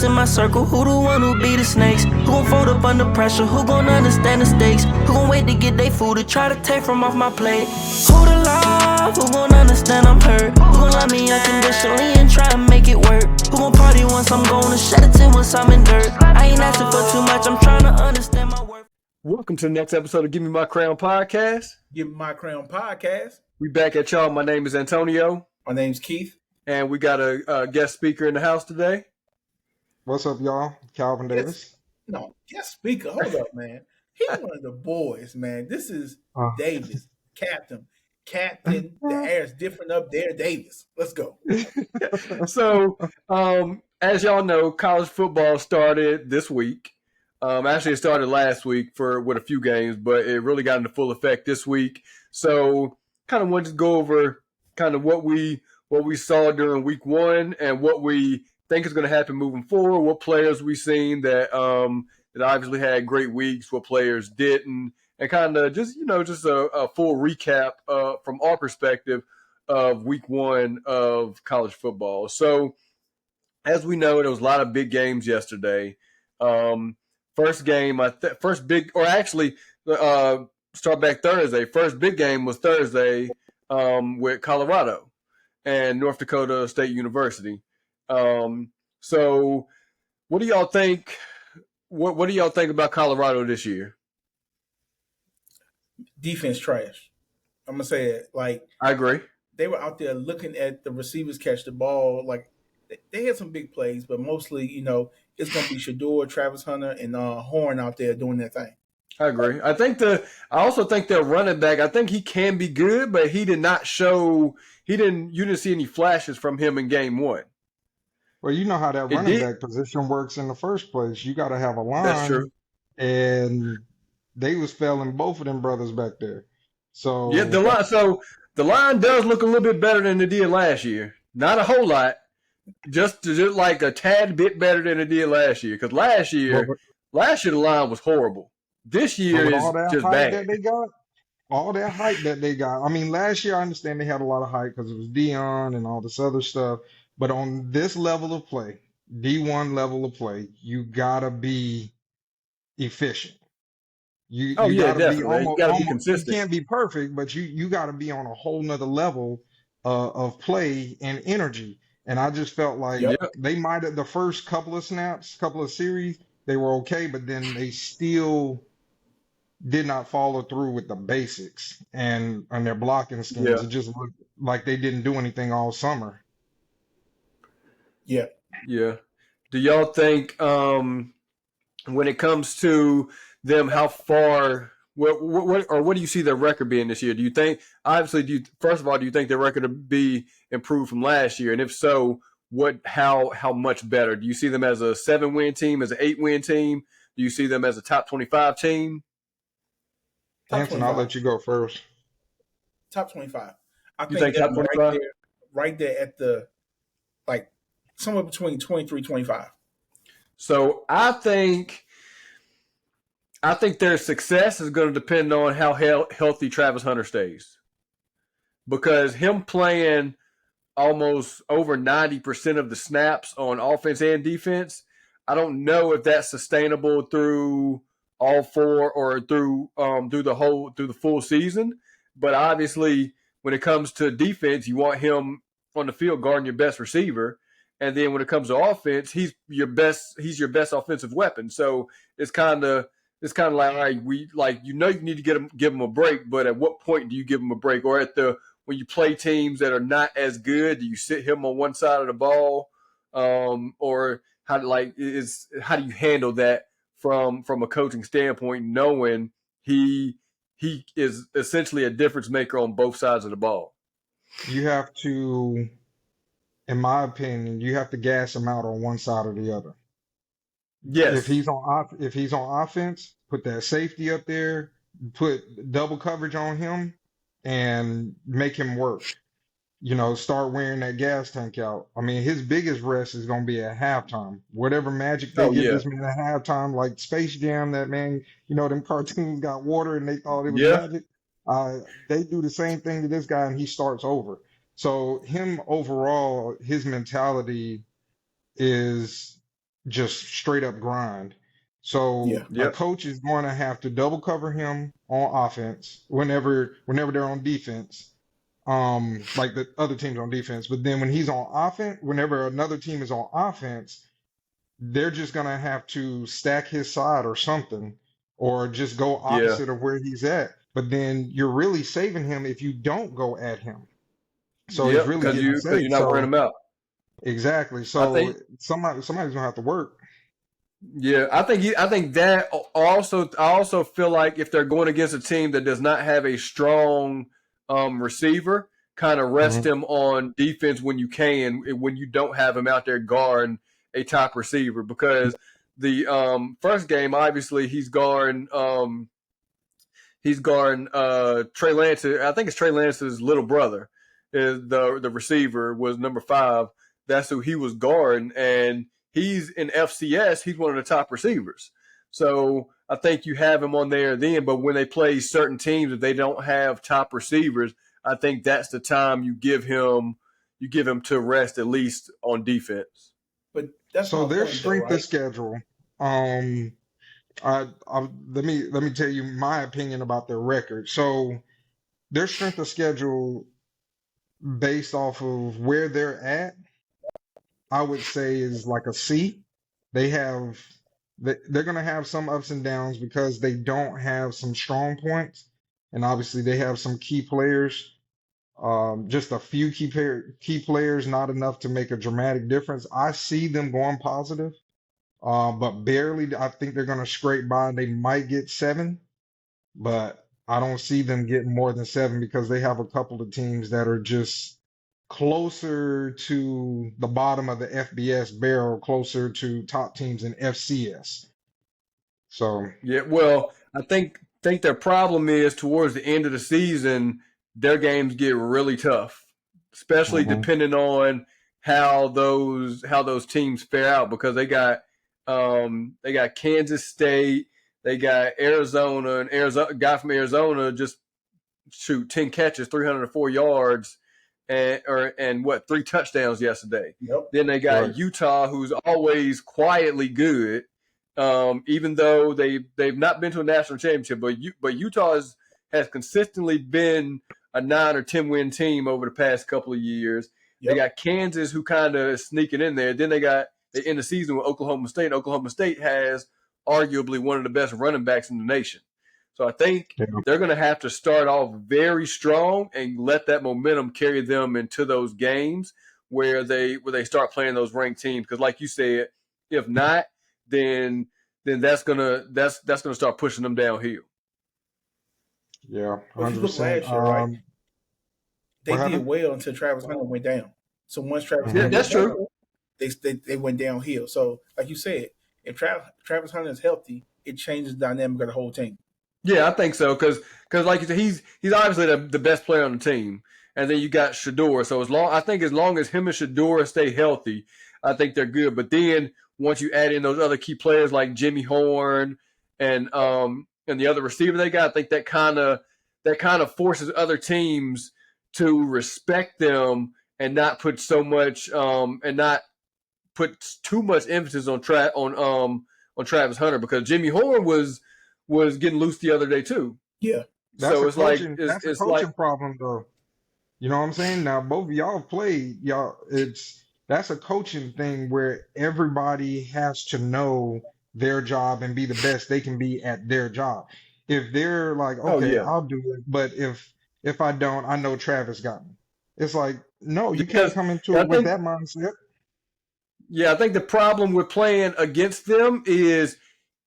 in my circle? Who the one who be the snakes? Who gon' fold up under pressure? Who gon' understand the stakes? Who gon' wait to get their food to try to take from off my plate? Who the love? Who gon' understand I'm hurt? Who gon' love me unconditionally and try to make it work? Who gon' party once I'm gone and shed a tear once I'm in dirt? I ain't asking for too much, I'm trying to understand my worth. Welcome to the next episode of Give Me My Crown podcast. Give Me My Crown podcast. We back at y'all. My name is Antonio. My name's Keith. And we got a guest speaker in the house today. What's up, y'all? Calvin Davis. Guest speaker. Hold up, man. He's one of the boys, man. This is Davis, Captain. The air's different up there, Davis. Let's go. So, as y'all know, college football started this week. Actually, it started last week with a few games, but it really got into full effect this week. So, kind of want to go over kind of what we saw during week one and what we think is going to happen moving forward. What players we seen that obviously had great weeks, what players didn't, and kind of just a full recap from our perspective of week one of college football. So, as we know, there was a lot of big games yesterday. First game, start back Thursday. First big game was Thursday with Colorado and North Dakota State University. So what do y'all think? What do y'all think about Colorado this year? Defense trash. I'm gonna say it. Like, I agree. They were out there looking at the receivers catch the ball. Like, they had some big plays, but mostly, it's gonna be Shador, Travis Hunter, and Horn out there doing their thing. I agree. I also think their running back, I think he can be good, but he did not show you didn't see any flashes from him in game one. Well, you know how that running back position works in the first place. You got to have a line. That's true. And they was failing both of them brothers back there. So yeah, the line does look a little bit better than it did last year. Not a whole lot, just like a tad bit better than it did last year. Because last year the line was horrible. This year is just bad. All that hype that they got. I mean, last year I understand they had a lot of hype because it was Deion and all this other stuff. But on this level of play, D1 level of play, you gotta be efficient. You gotta definitely. You gotta be consistent. You can't be perfect, but you gotta be on a whole nother level of play and energy. And I just felt like they might have the first couple of snaps, couple of series, they were okay, but then they still did not follow through with the basics and their blocking schemes. Yeah. It just looked like they didn't do anything all summer. Yeah. Yeah. Do y'all think when it comes to them, how far what do you see their record being this year? Do you think first of all, do you think their record will be improved from last year? And if so, how much better? Do you see them as a 7-win team, as an 8-win team? Do you see them as a top 25 team? Anson, I'll let you go first. Top 25. I You think think top 25? Right there at the, like, somewhere between 23, 25. So I think their success is going to depend on how healthy Travis Hunter stays. Because him playing almost over 90% of the snaps on offense and defense, I don't know if that's sustainable through all four or through the full season. But obviously, when it comes to defense, you want him on the field guarding your best receiver. And then when it comes to offense, he's your best offensive weapon. So it's kind of like, all right, you need to give him a break, but at what point do you give him a break? Or when you play teams that are not as good, do you sit him on one side of the ball? Or how do you handle that from a coaching standpoint, knowing he is essentially a difference maker on both sides of the ball? You have to, in my opinion, gas him out on one side or the other. Yes. If he's on offense, put that safety up there, put double coverage on him, and make him work. Start wearing that gas tank out. I mean, his biggest rest is going to be at halftime. Whatever magic they give this man at halftime, like Space Jam, that man, them cartoons got water and they thought it was magic. They do the same thing to this guy and he starts over. So him overall, his mentality is just straight up grind. So Yeah. a Yep. coach is going to have to double cover him on offense whenever they're on defense, like the other teams on defense. But then when he's on offense, whenever another team is on offense, they're just gonna have to stack his side or something, or just go Yeah. opposite of where he's at. But then you're really saving him if you don't go at him. So he's Yep. really Because getting you're safe. not wearing So them out. exactly. I So think. somebody's gonna have to work. Yeah, I think that also. I also feel like if they're going against a team that does not have a strong receiver, kind of rest Mhm. him on defense when you can, when you don't have him out there guarding a top receiver. Because the first game, obviously, he's guarding Trey Lance. I think it's Trey Lance's little brother. Is the receiver was number 5. That's who he was guarding, and he's in FCS. He's one of the top receivers. So I think you have him on there then. But when they play certain teams, if they don't have top receivers, I think that's the time you give him to rest at least on defense. But that's So my their point, though, strength of right? schedule. Um, let me tell you my opinion about their record. So their strength of schedule, based off of where they're at, I would say is like a C. They have they're going to have some ups and downs because they don't have some strong points, and obviously they have some key players. Just a few key players, not enough to make a dramatic difference. I see them going positive, but barely. I think they're going to scrape by. They might get 7, but I don't see them getting more than 7 because they have a couple of teams that are just closer to the bottom of the FBS barrel, closer to top teams in FCS. So, Yeah, well, I think their problem is towards the end of the season, their games get really tough, especially mhm. depending on how those teams fare out because they got Kansas State, they got Arizona, and Arizona guy from Arizona just shoot 10 catches, 304 yards, and what 3 touchdowns yesterday. Yep. Then they Right. got Utah, who's always quietly good, even though they've not been to a national championship. But Utah has consistently been a 9 or 10 win team over the past couple of years. They Yep. got Kansas, who kind of is sneaking in there. Then they end the season with Oklahoma State. Oklahoma State has arguably one of the best running backs in the nation. So I think Yeah. they're going to have to start off very strong and let that momentum carry them into those games where they start playing those ranked teams. Because, like you said, if not, then that's gonna start pushing them downhill. Yeah. But if you look 100%. last year, right, they What did happened? well until Travis Hunter went down. So once Travis Yeah, Hunter Hmm. went that's down, true. they went downhill. So, like you said, if Travis Hunter is healthy, it changes the dynamic of the whole team. Yeah, I think so because like you said, he's obviously the best player on the team, and then you got Shador. So as long as him and Shador stay healthy, I think they're good. But then once you add in those other key players like Jimmy Horn and the other receiver they got, I think that kind of forces other teams to respect them and not put and not put too much emphasis on Travis Hunter because Jimmy Horn was getting loose the other day too. Yeah. That's So a it's like coaching. it's, That's a it's like coaching problem, though. You know what I'm saying? Now, both of y'all have played. Y'all, that's a coaching thing where everybody has to know their job and be the best they can be at their job. If they're like, oh okay, yeah I'll do it, but if I don't, I know Travis got me. It's like, no, you can't because come into I it with think that mindset. I think the problem with playing against them is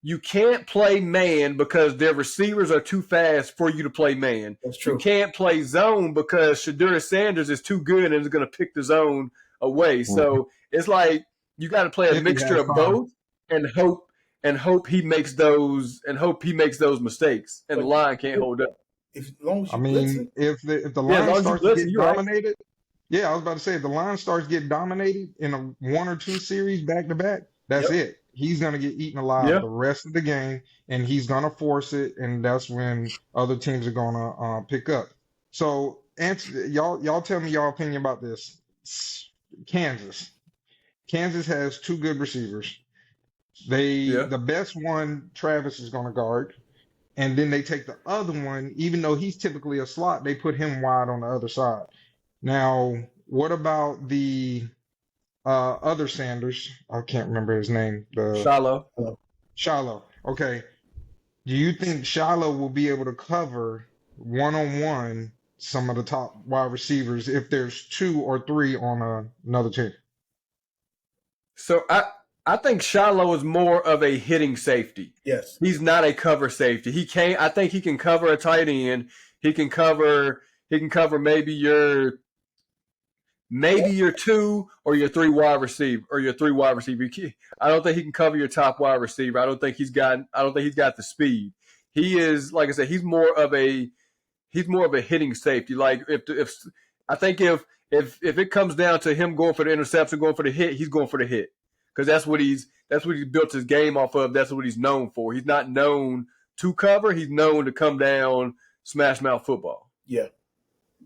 you can't play man because their receivers are too fast for you to play man. That's You true. can't play zone because Shadur Sanders is too good and is going to pick the zone away. Mhm. So it's like you got to play a If he mixture has of time. both and hope he makes those mistakes and the But line can't hold up. if as long as I you blitz it, mean, if the Yeah, as line long as you starts to listen, get you're right. dominated, yeah, I was about to say if the line starts to get dominated in a 1 or 2 series back to back, that's yep. it. He's gonna get eaten alive Yeah. the rest of the game, and he's gonna force it, and that's when other teams are gonna pick up. So, answer y'all. Tell me y'all opinion about this. Kansas. Kansas has 2 good receivers. Yeah. The best one, Travis is going to guard, and then they take the other one, even though he's typically a slot, they put him wide on the other side. Now, what about the other Sanders? I can't remember his name. The Shiloh. Shiloh. Okay. Do you think Shiloh will be able to cover one-on-one some of the top wide receivers if there's 2 or 3 on another team? So I think Shiloh is more of a hitting safety. Yes. He's not a cover safety. I think he can cover a tight end. He can cover maybe your 2 or your 3 wide receiver I don't think he can cover your top wide receiver. I don't think he's got the speed. He is, like I said, he's more of a hitting safety. Like if it comes down to him going for the interception, going for the hit, he's going for the hit. Because that's what he's built his game off of. That's what he's known for. He's not known to cover. He's known to come down, smash mouth football. Yeah.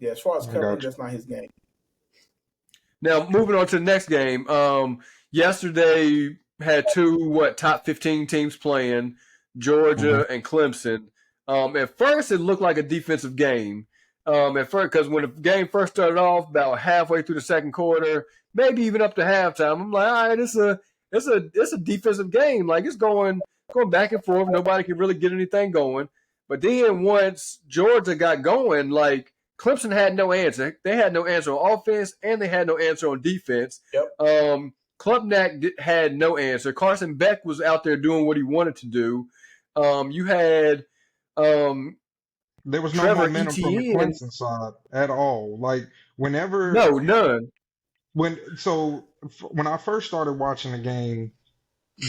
Yeah. As far as covering, that's not his game. Now, moving on to the next game. Yesterday had 2 top 15 teams playing, Georgia and Clemson. At first, it looked like a defensive game. At first, because when the game first started off, about halfway through the second quarter, maybe even up to halftime, I'm like, all right, it's a defensive game. Like, it's going back and forth. Nobody can really get anything going. But then once Georgia got going, like, Clemson had no answer. They had no answer on offense, and they had no answer on defense. Yep. Klubnak had no answer. Carson Beck was out there doing what he wanted to do. You had there was no Trevor, momentum from the Clemson side at all. Like whenever none. When I first started watching the game,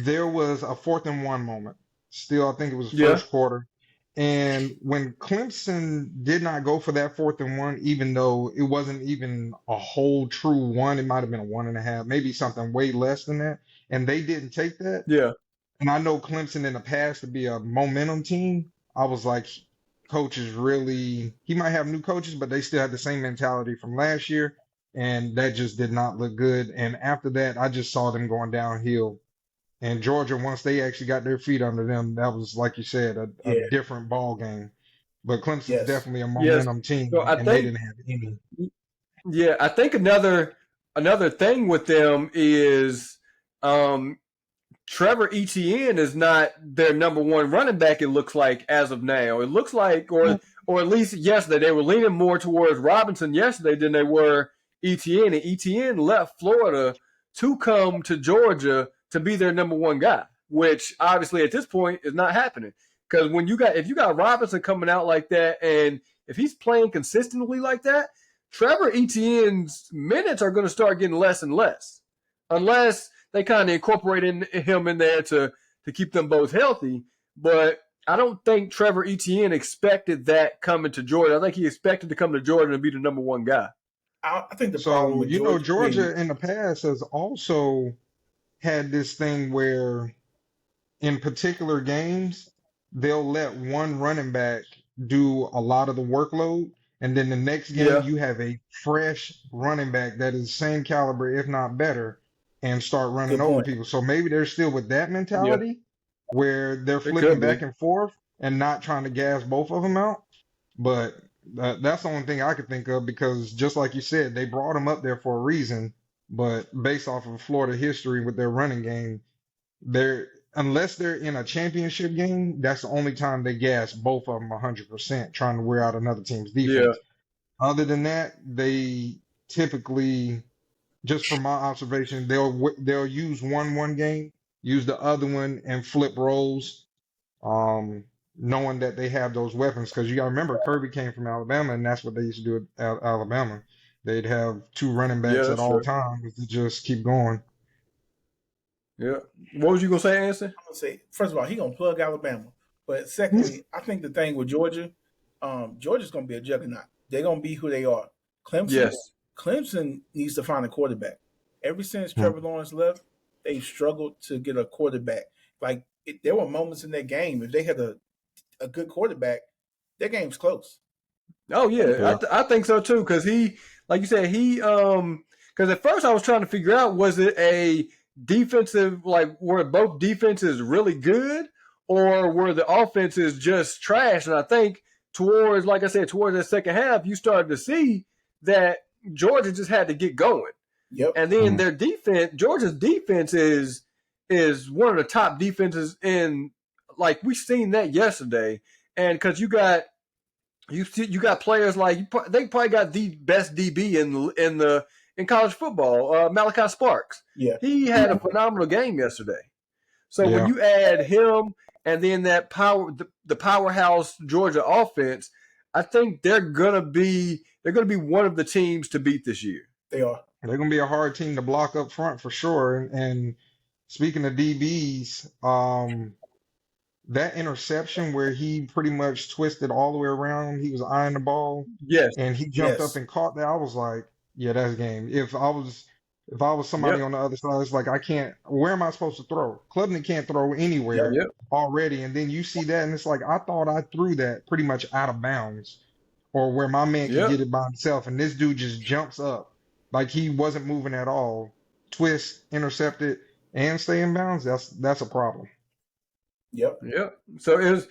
there was a 4th and 1 moment. Still, I think it was the first quarter. And when Clemson did not go for that 4th and 1, even though it wasn't even a whole true 1, it might have been a 1.5, maybe something way less than that, and they didn't take that. Yeah. And I know Clemson in the past to be a momentum team. I was like, coaches really, he might have new coaches, but they still had the same mentality from last year, and that just did not look good. And after that, I just saw them going downhill. And Georgia, once they actually got their feet under them, that was, like you said, a different ball game. But Clemson's definitely a momentum team, so they didn't have any. Yeah, I think another thing with them is Trevor Etienne is not their number 1 running back, it looks like, as of now. It looks like, or at least yesterday, they were leaning more towards Robinson yesterday than they were Etienne. And Etienne left Florida to come to Georgia to be their number 1 guy, which obviously at this point is not happening. Because if you got Robinson coming out like that, and if he's playing consistently like that, Trevor Etienne's minutes are going to start getting less and less, unless they kind of incorporate him in there to keep them both healthy. But I don't think Trevor Etienne expected that coming to Georgia. I think he expected to come to Georgia and be the number 1 guy. I think the problem with Georgia in the past has also had this thing where in particular games, they'll let one running back do a lot of the workload. And then the next game, you have a fresh running back that is the same caliber, if not better, and start running over people. So maybe they're still with that mentality where they're flicking back and forth and not trying to gas both of them out. But that's the only thing I could think of, because just like you said, they brought him up there for a reason. But based off of Florida history with their running game, unless they're in a championship game, that's the only time they gas both of them 100%, trying to wear out another team's defense. Yeah. Other than that, they typically, just from my observation, they'll use one game, use the other one, and flip roles, knowing that they have those weapons. Because you got to remember, Kirby came from Alabama, and that's what they used to do at Alabama. They'd have 2 running backs at all times to just keep going. Yeah. What was you going to say, Anson? I'm going to say, first of all, he's going to plug Alabama. But secondly, I think the thing with Georgia, Georgia's going to be a juggernaut. They're going to be who they are. Clemson needs to find a quarterback. Ever since Trevor Lawrence left, they've struggled to get a quarterback. Like, there were moments in that game, if they had a good quarterback, their game's close. Oh, yeah. I think so, too, because he, like you said, because at first I was trying to figure out, was it a defensive, like were both defenses really good, or were the offenses just trash? And I think towards, like I said, towards the second half, you started to see that Georgia just had to get going. Yep. And then their defense, Georgia's defense is one of the top defenses in, like we seen that yesterday. And because you got players like they probably got the best DB in college football, Malachi Sparks. Yeah. He had a phenomenal game yesterday. So when you add him and then that the powerhouse Georgia offense, I think they're gonna be one of the teams to beat this year. They are. They're gonna be a hard team to block up front for sure. And speaking of DBs, that interception where he pretty much twisted all the way around, he was eyeing the ball, Yes, and he jumped up and caught that. I was like, yeah, that's game. If I was somebody on the other side, it's like I can't. Where am I supposed to throw? Klubnik can't throw anywhere already, and then you see that, and it's like I thought I threw that pretty much out of bounds, or where my man can get it by himself, and this dude just jumps up like he wasn't moving at all, twist, intercept it, and stay in bounds. That's a problem. Yep. So it was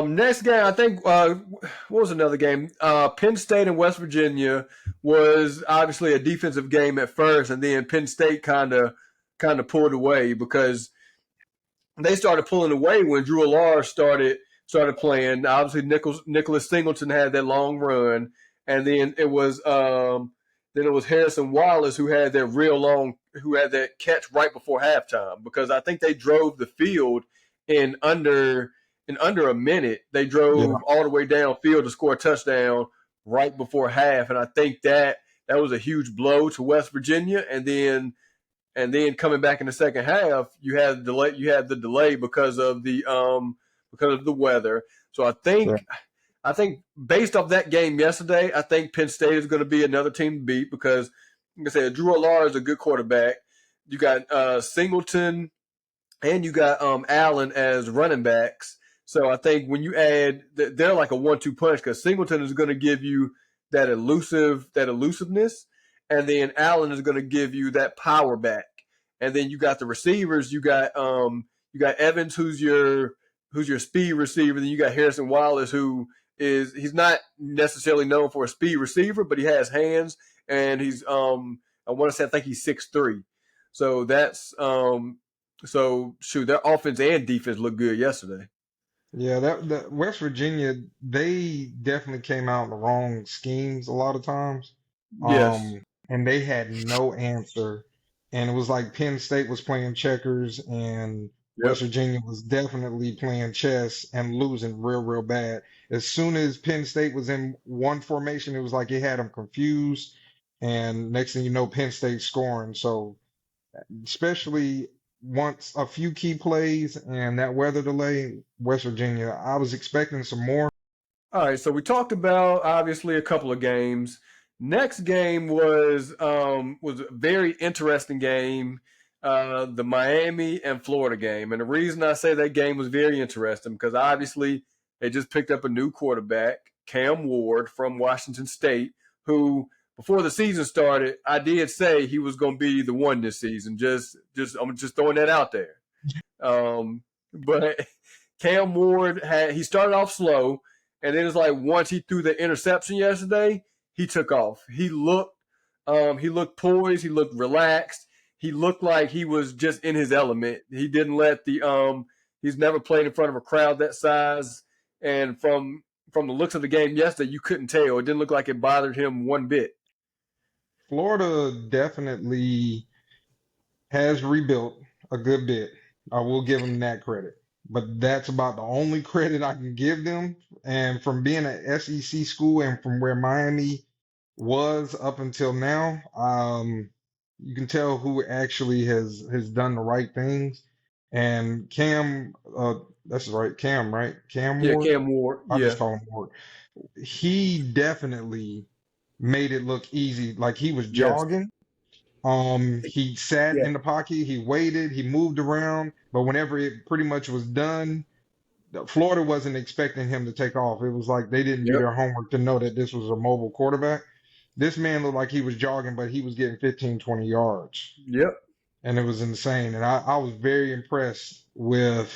next game. I think what was another game? Penn State and West Virginia was obviously a defensive game at first, and then Penn State kind of pulled away because they started pulling away when Drew Allard started playing. Obviously, Nicholas Singleton had that long run, and then it was Harrison Wallace who had that catch right before halftime, because I think they drove the field in under a minute. They drove all the way downfield to score a touchdown right before half, and I think that was a huge blow to West Virginia. And then coming back in the second half, you had the delay because of the weather. So I think based off that game yesterday, I think Penn State is going to be another team to beat because, like I said, Drew Allard is a good quarterback. You got Singleton and you got Allen as running backs. So I think when you add, they're like a 1-2 punch, because Singleton is going to give you that elusiveness, and then Allen is going to give you that power back. And then you got the receivers. You got Evans, who's your speed receiver. Then you got Harrison Wallace, he's not necessarily known for a speed receiver, but he has hands, and he's I think he's 6'3". So that's their offense and defense looked good yesterday. Yeah, that West Virginia, they definitely came out in the wrong schemes a lot of times. Yes. And they had no answer. And it was like Penn State was playing checkers and West Virginia was definitely playing chess and losing real, real bad. As soon as Penn State was in one formation, it was like it had them confused. And next thing you know, Penn State scoring. So especially once a few key plays and that weather delay, West Virginia, I was expecting some more. All right, so we talked about obviously a couple of games. Next game was a very interesting game, the Miami and Florida game. And the reason I say that game was very interesting because obviously they just picked up a new quarterback, Cam Ward from Washington State, who before the season started, I did say he was going to be the one this season. I'm just throwing that out there. But Cam Ward he started off slow, and then it's like once he threw the interception yesterday, he took off. He looked poised. He looked relaxed. He looked like he was just in his element. He didn't let he's never played in front of a crowd that size, and from the looks of the game yesterday, you couldn't tell. It didn't look like it bothered him one bit. Florida definitely has rebuilt a good bit. I will give them that credit. But that's about the only credit I can give them. And from being an SEC school and from where Miami was up until now, you can tell who actually has done the right things. And Cam, that's right, Cam, right? Cam Ward? Yeah, Cam Ward. I just call him Ward. He definitely made it look easy, like he was jogging. He sat in the pocket, he waited, he moved around, but whenever it pretty much was done, Florida wasn't expecting him to take off. It was like they didn't do their homework to know that this was a mobile quarterback. This man looked like he was jogging, but he was getting 15, 20 yards. Yep. and it was insane. And I was very impressed with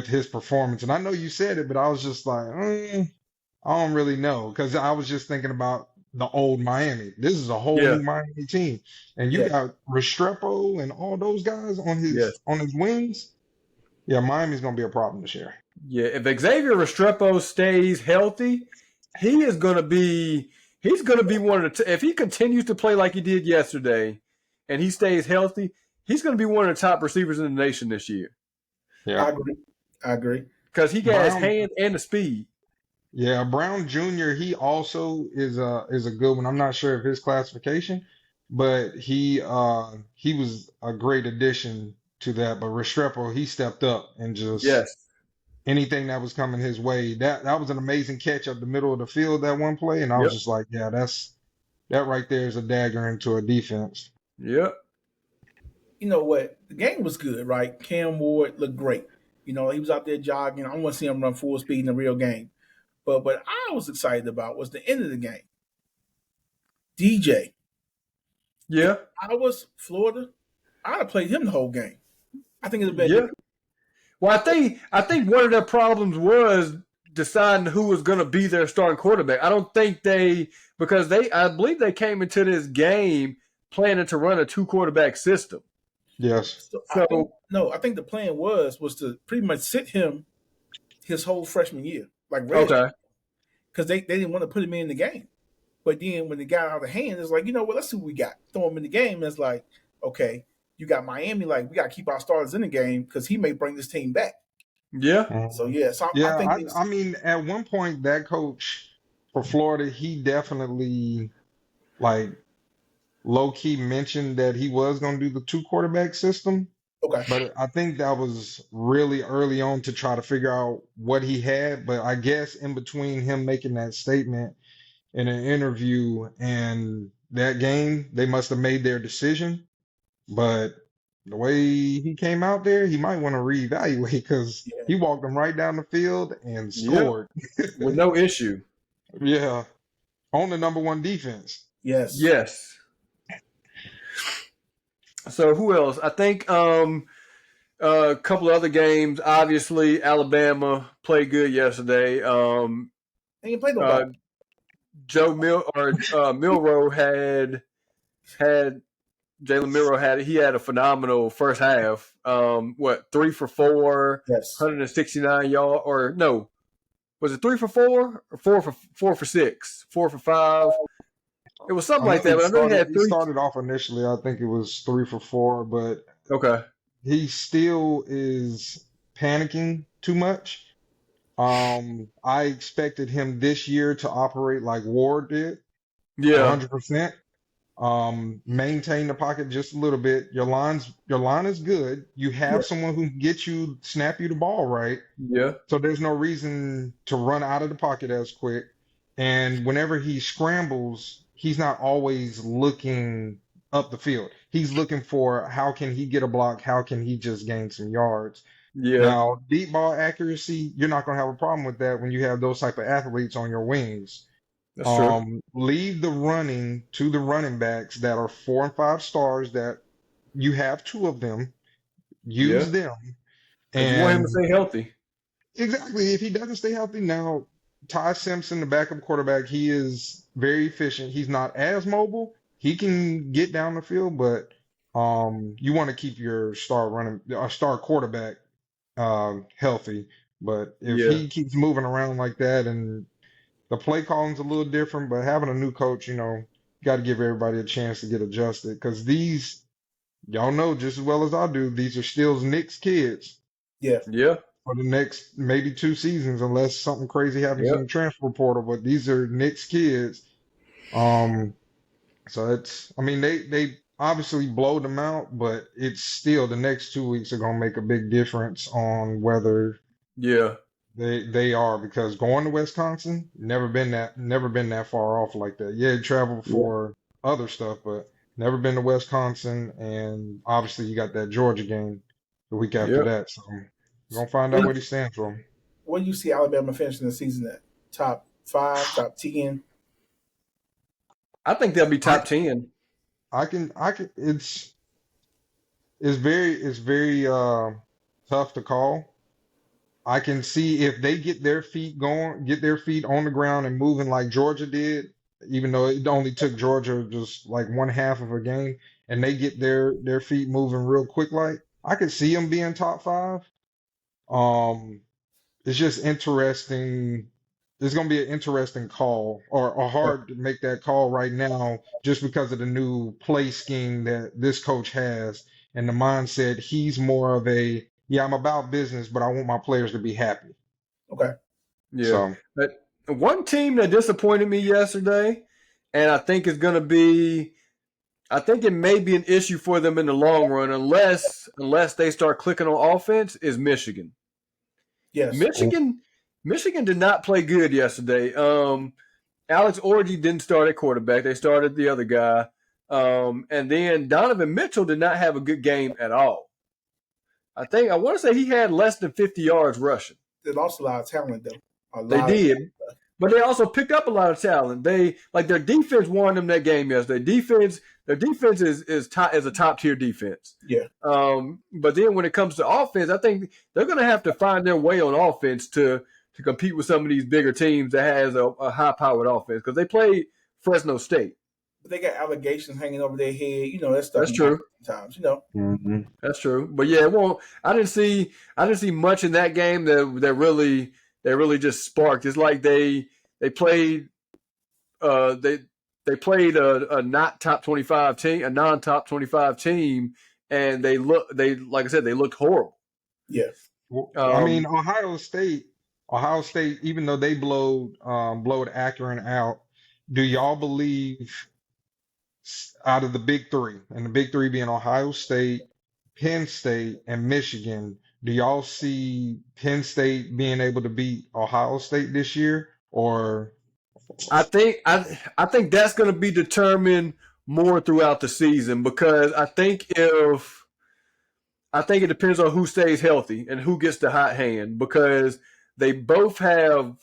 his performance. And I know you said it, but I was just like, I don't really know because I was just thinking about the old Miami. This is a whole Yeah. new Miami team, and you Yeah. got Restrepo and all those guys on Yes. his wings. Yeah, Miami's gonna be a problem this year. Yeah. If Xavier Restrepo stays healthy, he's going to be one of the if he continues to play like he did yesterday, and he stays healthy, he's going to be one of the top receivers in the nation this year. Yeah, I agree. Because he got his Brown. hand and the speed. Yeah, Brown Jr. He also is a good one. I'm not sure of his classification, but he was a great addition to that. But Restrepo, he stepped up and just Yes. anything that was coming his way. That was an amazing catch up the middle of the field that one play, and I was Yep. just like, yeah, that right there is a dagger into a defense. Yep. You know what? The game was good, right? Cam Ward looked great. You know, he was out there jogging. I want to see him run full speed in the real game. But what I was excited about was the end of the game. DJ. Yeah. I was Florida. I'd have played him the whole game. I think it'd have been Yeah. Well, I think one of their problems was deciding who was going to be their starting quarterback. I don't think because I believe they came into this game planning to run a 2-quarterback system. Yes. I think the plan was to pretty much sit him his whole freshman year, like Reggie, Okay. because they didn't want to put him in the game. But then when it got out of hand, it's like, you know what? Let's see what we got. Throw him in the game. And it's like, okay, you got Miami. Like, we got to keep our starters in the game because he may bring this team back. Yeah. So yeah, Yeah, I think I mean, at one point, that coach for Florida, he definitely like low key mentioned that he was going to do the 2-quarterback system. okay. But I think that was really early on to try to figure out what he had. But I guess in between him making that statement in an interview and that game, they must have made their decision. But the way he came out there, he might want to reevaluate because Yeah. he walked them right down the field and scored. With no issue. Yeah, on the number 1 defense. Yes. Yes. So who else? I think a couple of other games. Obviously, Alabama played good yesterday. They ain't played nobody. Milroe had Jalen Milroe he had a phenomenal first half. 3 for 4, Yes. 169 yards, or no, was it 3 for 4 or 4 for 6, 4 for 5? It was something like that. But I know he had 3. He started off initially, I think it was 3 for 4, but Okay. he still is panicking too much. I expected him this year to operate like Ward did, Yeah. 100%. Maintain the pocket just a little bit. Your line is good. You have someone who can snap you the ball right. Yeah. So there's no reason to run out of the pocket as quick. And whenever he scrambles, he's not always looking up the field. He's looking for how can he get a block? How can he just gain some yards? Yeah. Now, deep ball accuracy, you're not going to have a problem with that when you have those type of athletes on your wings. That's true. Leave the running to the running backs that are 4 and 5 stars that you have 2 of them. Use them. And you want him to stay healthy. Exactly. If he doesn't stay healthy now, Ty Simpson, the backup quarterback, he is very efficient. He's not as mobile. He can get down the field, but you want to keep your star quarterback healthy. But if he keeps moving around like that and the play calling's a little different, but having a new coach, got to give everybody a chance to get adjusted because y'all know just as well as I do, these are still Nick's kids. Yeah. Yeah. For the next maybe 2 seasons, unless something crazy happens in the transfer portal. But these are Nick's kids. So they obviously blowed them out, but it's still the next 2 weeks are gonna make a big difference on whether they are, because going to Wisconsin, never been that far off like that. Yeah, traveled for other stuff, but never been to Wisconsin, and obviously you got that Georgia game the week after that. So we're gonna find out what he stands for. What do you see Alabama finishing the season at? Top 5, top 10? I think they'll be top 10. It's very tough to call. I can see if they get their feet going, get their feet on the ground and moving like Georgia did, even though it only took Georgia just like one half of a game, and they get their feet moving real quick, like I could see them being top five. Um, it's just interesting. It's going to be an interesting call, or hard to make that call right now, just because of the new play scheme that this coach has and the mindset. He's more of a, yeah, I'm about business, but I want my players to be happy. Okay. Yeah. So, But one team that disappointed me yesterday, and I think is going to be, I think it may be an issue for them in the long run, unless they start clicking on offense, is Michigan. Yes. Michigan did not play good yesterday. Alex Orji didn't start at quarterback. They started the other guy. And then Donovan Mitchell did not have a good game at all. I want to say he had less than 50 yards rushing. They lost a lot of talent, though. They did. But they also picked up a lot of talent. Their defense won them that game yesterday. Their defense is a top tier defense. Yeah. But then when it comes to offense, I think they're going to have to find their way on offense to compete with some of these bigger teams that has a high powered offense, because they played Fresno State. But they got allegations hanging over their head. You know, that stuff. That's true. Sometimes, you know. mm-hmm. That's true. But yeah, I didn't see much in that game that really just sparked. It's like they played they played a not top 25 team, a non-top 25 team, and they like I said, they looked horrible. Yes. I mean, Ohio State, even though they blowed Akron out, do y'all believe out of the big three, and the big three being Ohio State, Penn State, and Michigan, do y'all see Penn State being able to beat Ohio State this year? Or I think that's going to be determined more throughout the season, because I think it depends on who stays healthy and who gets the hot hand, because they both have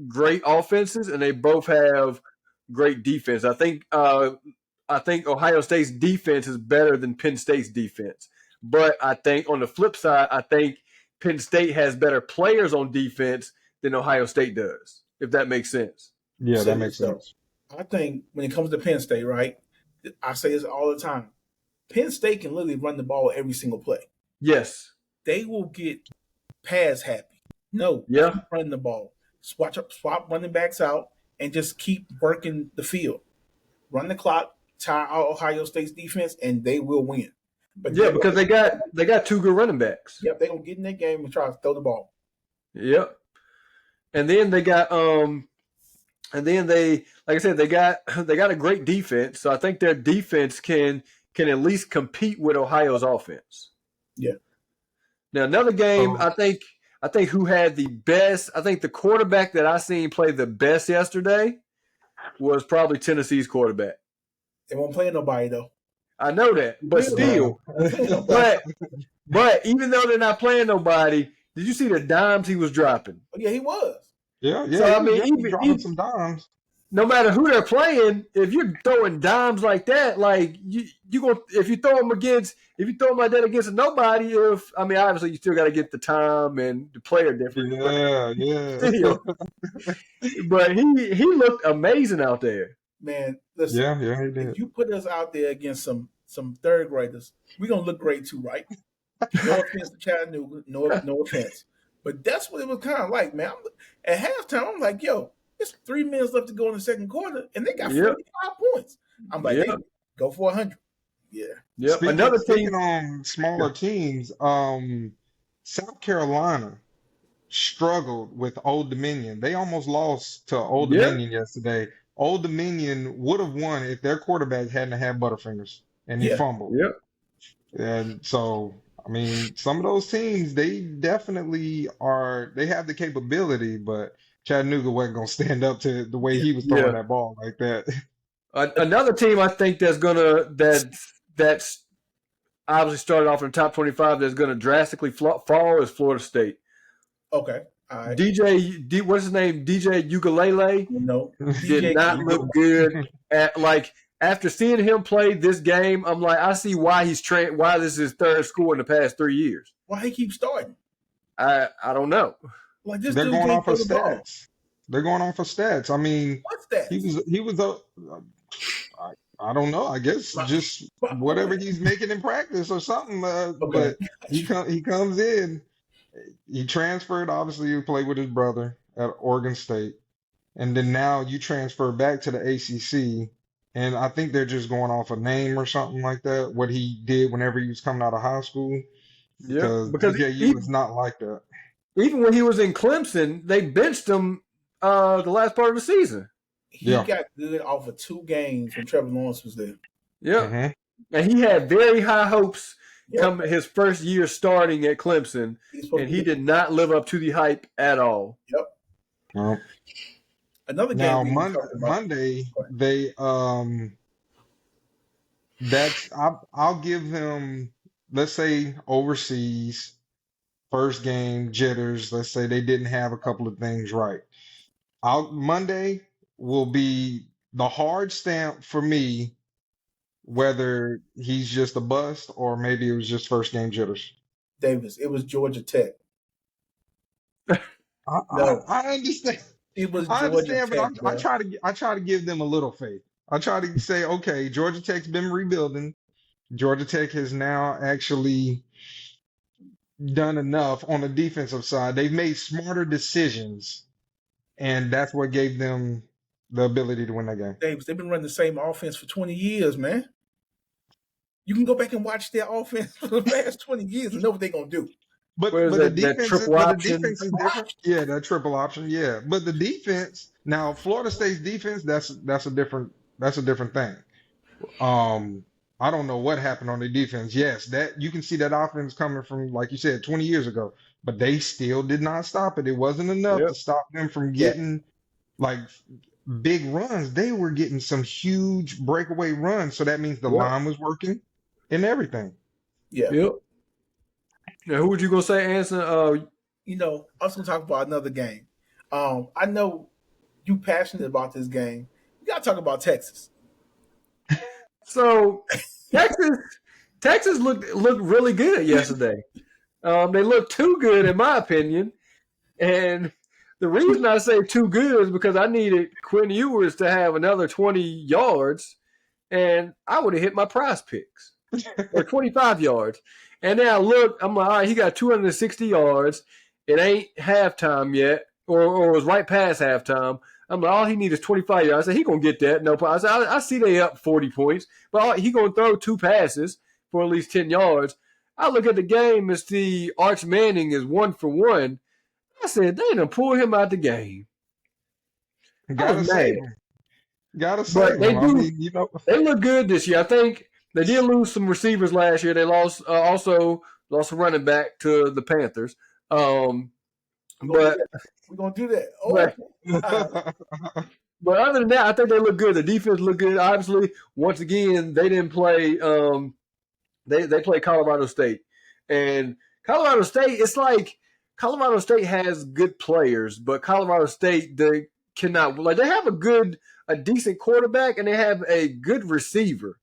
great offenses and they both have great defense. I think Ohio State's defense is better than Penn State's defense. But I think on the flip side, I think Penn State has better players on defense than Ohio State does, if that makes sense. Yeah, that makes sense. I think when it comes to Penn State, right, I say this all the time, Penn State can literally run the ball every single play. Yes. They will get pass happy. No, yeah, keep running the ball. Swap running backs out and just keep working the field. Run the clock, tire out Ohio State's defense, and they will win. But yeah, because they got two good running backs. Yep, they're gonna get in that game and try to throw the ball. Yep. And then they got like I said, they got a great defense. So I think their defense can at least compete with Ohio's offense. Yeah. Now another game, I think who had the best, I think the quarterback that I seen play the best yesterday was probably Tennessee's quarterback. They won't play nobody though. I know that, but still, but even though they're not playing nobody, did you see the dimes he was dropping? Oh, yeah, he was. Yeah. So I mean, even dropping some dimes. No matter who they're playing, if you're throwing dimes like that, like you gonna if you throw them like that against nobody, obviously you still got to get the time and the player difference. Yeah. Still. But he looked amazing out there. Man, listen. Yeah, he did. If you put us out there against some third graders, we're gonna look great too, right? No offense to Chattanooga, no offense, but that's what it was kind of like, man. At halftime, I'm like, yo, it's 3 minutes left to go in the second quarter, and they got 45 points. I'm like, hey, go for 100. Yeah. Yep. Speaking on smaller teams, South Carolina struggled with Old Dominion. They almost lost to Old Dominion yesterday. Old Dominion would have won if their quarterback hadn't had Butterfingers and he fumbled. Yep. And so, I mean, some of those teams, they definitely they have the capability, but Chattanooga wasn't going to stand up to the way he was throwing that ball like that. Another team I think that's obviously started off in the top 25 that's going to drastically fall is Florida State. Okay. All right. What's his name? DJ Ukulele? No. Did not look good. after seeing him play this game, I'm like, I see why why this is his third school in the past 3 years. Why he keeps starting? I don't know. Like this They're dude going can't off of throw the ball. stats. They're going off of stats. I mean, What stats? he was I don't know. I guess just whatever he's making in practice or something. Okay. But he comes in. He transferred. Obviously, he played with his brother at Oregon State, and then now you transfer back to the ACC. And I think they're just going off a name or something like that. What he did whenever he was coming out of high school, Yeah, because DJU is not like that. Even when he was in Clemson, they benched him the last part of the season. He got good off of 2 games when Trevor Lawrence was there. Yeah. Mm-hmm. And he had very high hopes coming his first year starting at Clemson, and he did not live up to the hype at all. Yep. Well, another game. Now Monday they that's I'll give them, let's say, overseas first game jitters. Let's say they didn't have a couple of things right. Monday will be the hard stamp for me, whether he's just a bust or maybe it was just first game jitters. Davis, it was Georgia Tech. I understand. It was I Georgia understand, Tech, but I try to give them a little faith. I try to say, okay, Georgia Tech's been rebuilding. Georgia Tech has now actually done enough on the defensive side. They've made smarter decisions, and that's what gave them the ability to win that game. Davis, they've been running the same offense for 20 years, man. You can go back and watch their offense for the last 20 years and know what they're going to do. But the defense is different. Yeah, that triple option. Yeah, but the defense now, Florida State's defense, that's a different thing. I don't know what happened on the defense. Yes, that you can see that offense coming from, like you said, 20 years ago, but they still did not stop it. It wasn't enough to stop them from getting like big runs. They were getting some huge breakaway runs, so that means the line was working and everything. Yeah. Yep. Now, who would you go say, Anson? I was going to talk about another game. I know you passionate about this game. We got to talk about Texas. So Texas looked really good yesterday. They looked too good, in my opinion. And the reason I say too good is because I needed Quinn Ewers to have another 20 yards, and I would have hit my prize picks, or 25 yards. And then I'm like, all right, he got 260 yards. It ain't halftime yet, or it was right past halftime. I'm like, all he needs is 25 yards. I said, he going to get that. No problem. I said, I see they up 40 points, but he going to throw 2 passes for at least 10 yards. I look at the game and see Arch Manning is 1 for 1. I said, they done pull him out the game. Gotta save him. But they look good this year. I think they did lose some receivers last year. They lost also lost a running back to the Panthers. But we're gonna do that. Oh. But other than that, I think they look good. The defense looked good. Obviously, once again, they didn't play. They play Colorado State, and Colorado State. It's like Colorado State has good players, but Colorado State they cannot. Like they have a decent quarterback, and they have a good receiver,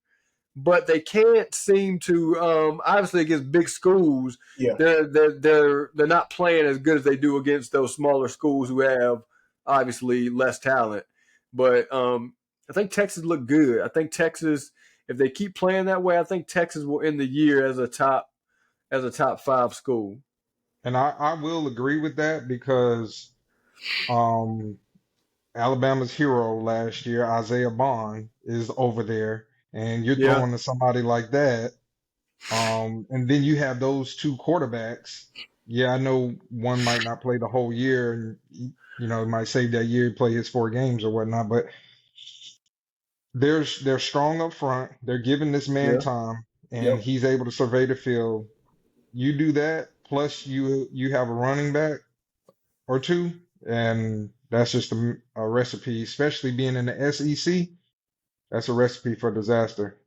but they can't seem to. Obviously, against big schools, they're not playing as good as they do against those smaller schools who have obviously less talent. But I think Texas looked good. I think Texas, if they keep playing that way, I think Texas will end the year as a top 5 school. And I will agree with that because Alabama's hero last year, Isaiah Bond, is over there, and you're throwing to somebody like that. And then you have those 2 quarterbacks. Yeah, I know one might not play the whole year, and might save that year, play his 4 games or whatnot, but they're strong up front. They're giving this man time, and he's able to survey the field. You do that, plus you have a running back or 2, and that's just a recipe, especially being in the SEC. That's a recipe for disaster.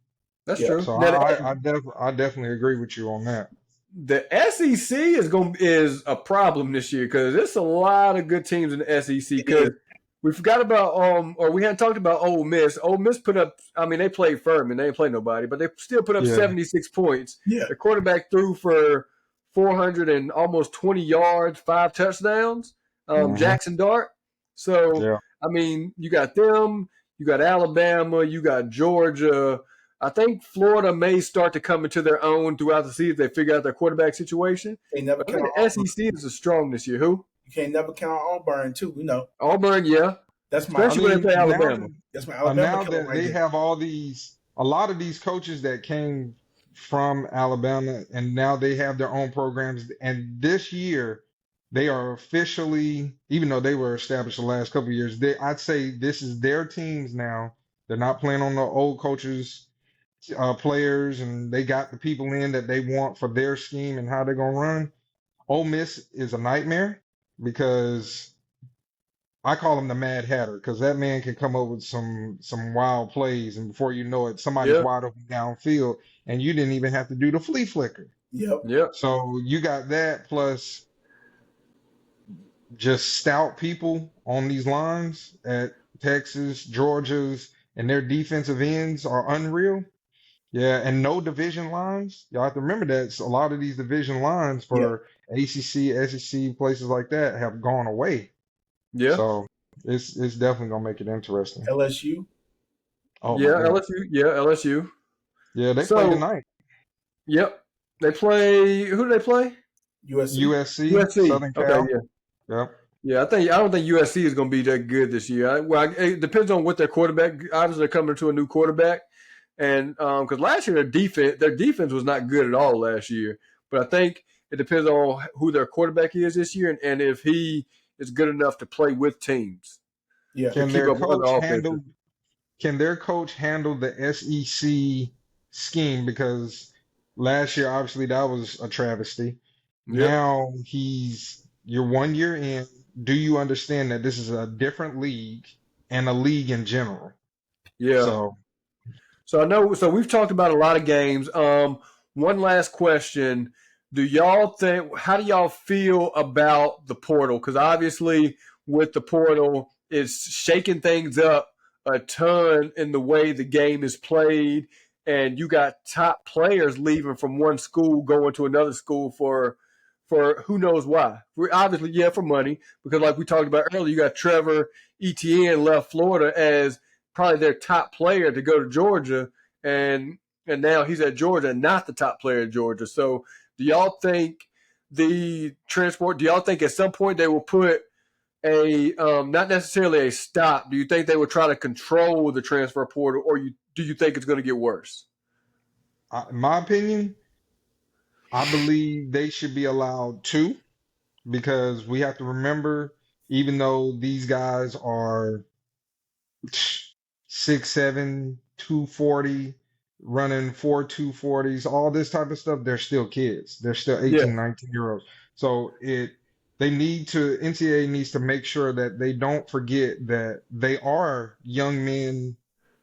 That's true. So I definitely agree with you on that. The SEC is a problem this year because there's a lot of good teams in the SEC. Because We forgot about or we hadn't talked about Ole Miss. Ole Miss put up. I mean, they played Furman. They didn't play nobody, but they still put up Yeah. 76 points. Yeah. The quarterback threw for 400 and almost 20 yards, 5 touchdowns. Jackson Dart. So Yeah. I mean, you got them. You got Alabama. You got Georgia. I think Florida may start to come into their own throughout the season. They figure out their quarterback situation. They never I think count the SEC is strong this year. Who? You can't never count Auburn too. Auburn, yeah. That's my. Especially when they play Alabama. That's my Alabama. Now that they have a lot of these coaches that came from Alabama, and now they have their own programs. And this year, they are officially, even though they were established the last couple of years, I'd say this is their teams now. They're not playing on the old coaches, players, and they got the people in that they want for their scheme and how they're gonna run. Ole Miss is a nightmare because I call him the Mad Hatter because that man can come up with some wild plays, and before you know it, somebody's wide open downfield, and you didn't even have to do the flea flicker. Yep. So you got that plus just stout people on these lines at Texas, Georgia's, and their defensive ends are unreal. Yeah, and no division lines. Y'all have to remember that a lot of these division lines for ACC, SEC, places like that have gone away. Yeah. So it's definitely gonna make it interesting. LSU. Oh yeah, LSU. Yeah, LSU. Yeah, they play tonight. Yep. They play. Who do they play? USC. Southern Cal. Okay, yeah. Yep. Yeah, I don't think USC is going to be that good this year. It depends on what their quarterback. Obviously, they're coming to a new quarterback, and because last year their defense was not good at all last year. But I think it depends on who their quarterback is this year, and if he is good enough to play with teams. Yeah. Can their coach handle the SEC scheme? Because last year, obviously, that was a travesty. Yep. Now you're 1 year in. Do you understand that this is a different league and a league in general? Yeah. So I know. So we've talked about a lot of games. One last question: how do y'all feel about the portal? Because obviously, with the portal, it's shaking things up a ton in the way the game is played, and you got top players leaving from one school going to another school for who knows why. Obviously, for money, because like we talked about earlier, you got Trevor Etienne left Florida as probably their top player to go to Georgia, and now he's at Georgia and not the top player at Georgia. So do y'all think do y'all think at some point they will put a not necessarily a stop? Do you think they will try to control the transfer portal, or do you think it's going to get worse? In my opinion, I believe they should be allowed to, because we have to remember, even though these guys are 6'7", 240, running 4.240s, all this type of stuff, they're still kids. They're still 18, 19-year-olds. So NCAA needs to make sure that they don't forget that they are young men,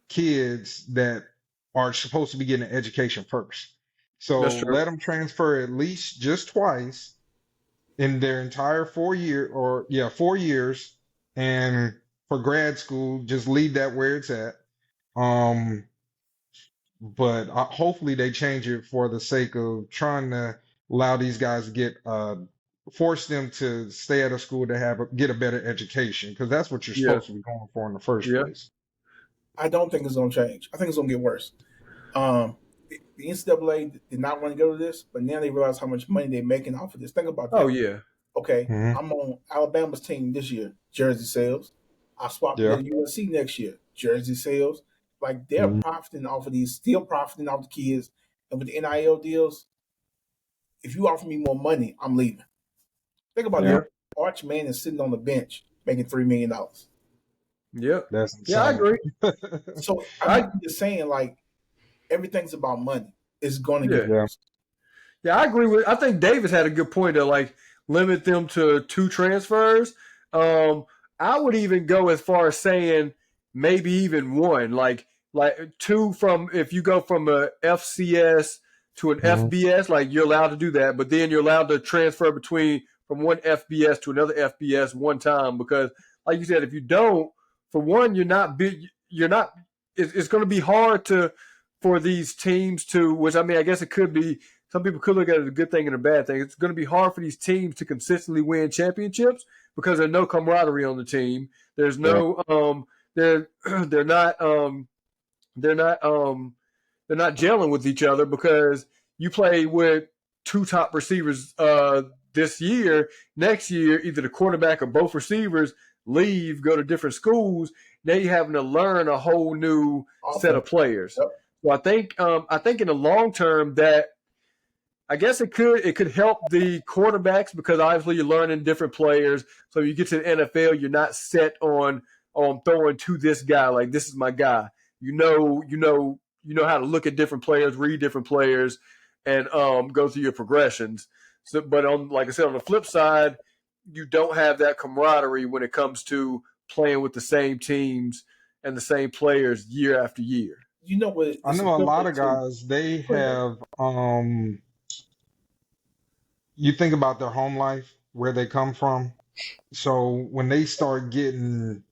kids that are supposed to be getting an education first. So let them transfer at least just twice in their entire 4 years. And for grad school, just leave that where it's at. But hopefully they change it for the sake of trying to allow these guys to force them to stay at a school to get a better education, because that's what you're supposed to be going for in the first place. I don't think it's going to change. I think it's going to get worse. The NCAA did not want to go to this, but now they realize how much money they're making off of this. Think about that. Oh, yeah. Okay, I'm on Alabama's team this year, jersey sales. I swap to USC next year, jersey sales. Like, they're profiting off of these, still profiting off the kids. And with the NIL deals, if you offer me more money, I'm leaving. Think about that. Arch Manning is sitting on the bench making $3 million. Yep. That's insane. I agree. So I'm just saying, like, everything's about money. It's going to get worse. Yeah, I agree I think Davis had a good point to, like, limit them to 2 transfers. I would even go as far as saying maybe even 1, like 2 from, if you go from a FCS to an FBS, like, you're allowed to do that, but then you're allowed to transfer from one FBS to another FBS one time, because like you said, if you don't, for one, you're not. It's going to be hard for these teams to. Which I mean, I guess it could be. Some people could look at it as a good thing and a bad thing. It's going to be hard for these teams to consistently win championships because there's no camaraderie on the team. There's no they're not gelling with each other because you play with two top receivers this year. Next year, either the quarterback or both receivers leave, go to different schools. Now you're having to learn a whole new set of players. Yep. So I think in the long term that I guess it could help the quarterbacks because obviously you're learning different players. So you get to the NFL, you're not set on throwing to this guy like this is my guy. You know how to look at different players, read different players, and go through your progressions. So, but like I said, on the flip side, you don't have that camaraderie when it comes to playing with the same teams and the same players year after year. You know what? I know a lot of guys, they have you think about their home life, where they come from. So when they start getting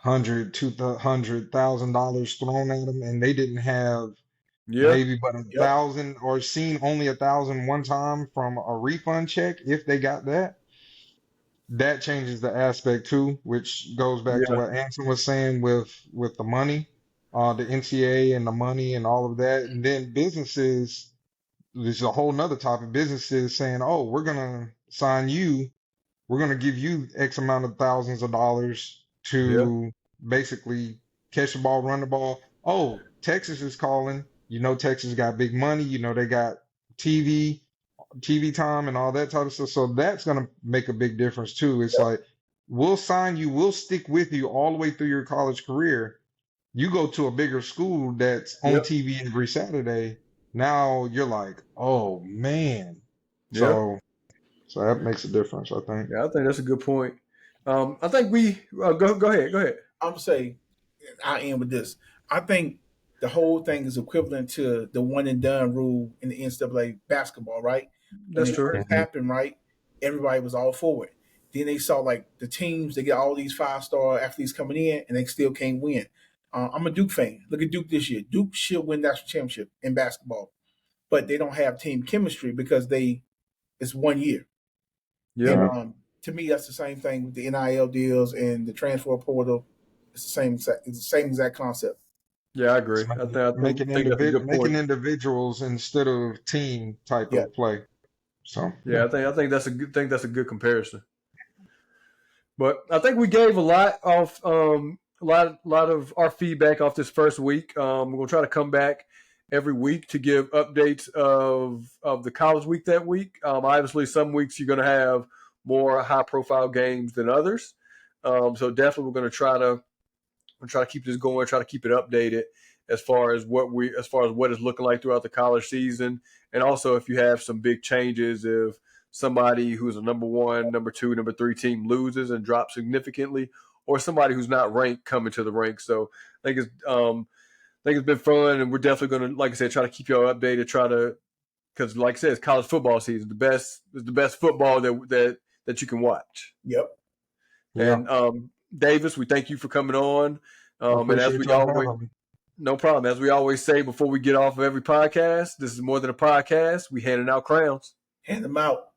$100,000 thrown at them, and they didn't have maybe but 1,000 or seen only 1,000 one time from a refund check, if they got that, that changes the aspect too, which goes back to what Anson was saying with the money, the NCAA and the money and all of that. And then businesses, there's a whole nother topic. Businesses saying, "Oh, we're gonna sign you. We're gonna give you X amount of thousands of dollars to basically catch the ball, run the ball." Oh, Texas is calling. You know, Texas got big money. You know, they got TV time and all that type of stuff. So that's gonna make a big difference too. It's like, we'll sign you. We'll stick with you all the way through your college career. You go to a bigger school that's on TV every Saturday. Now you're like, oh man. So that makes a difference, I think. Yeah, I think that's a good point. I think we go ahead. I'm saying I end with this. I think the whole thing is equivalent to the one and done rule in the NCAA basketball, right? That's true. When it happened, right? Everybody was all for it. Then they saw like the teams, they get all these 5-star athletes coming in and they still can't win. I'm a Duke fan. Look at Duke this year. Duke should win national championship in basketball, but they don't have team chemistry because it's 1 year. Yeah. And, to me, that's the same thing with the NIL deals and the transfer portal. It's the same exact concept. Yeah, I agree. I think making that's a good point. individuals instead of team type of play. So I think that's a good comparison. But I think we gave a lot of our feedback off this first week. We're gonna try to come back every week to give updates of the college week that week. Obviously, some weeks you're gonna have more high profile games than others. So definitely we're gonna try to keep this going, try to keep it updated as far as what is looking like throughout the college season. And also if you have some big changes, if somebody who's a number 1, number 2, number 3 team loses and drops significantly, or somebody who's not ranked coming to the ranks. So I think it's been fun, and we're definitely going to, like I said, try to keep y'all updated, because like I said, it's college football season. The best football that you can watch. Yep. And Davis, we thank you for coming on. And as we always, no problem. As we always say before we get off of every podcast, this is more than a podcast. We handing out crowns. Hand them out.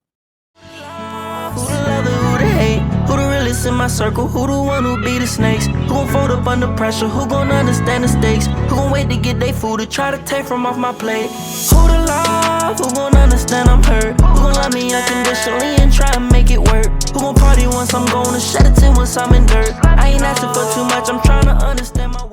Who the lover, who the hate? Who the realest in my circle? Who the one who be the snakes? Who gon' fold up under pressure? Who gon' understand the stakes? Who gon' wait to get they food to try to take from off my plate? Who the love? Who gon' understand I'm hurt? Who gon' love me unconditionally and try to make it work? Who gon' party once I'm gone and shed a tear once I'm in dirt? I ain't asking for too much, I'm trying to understand my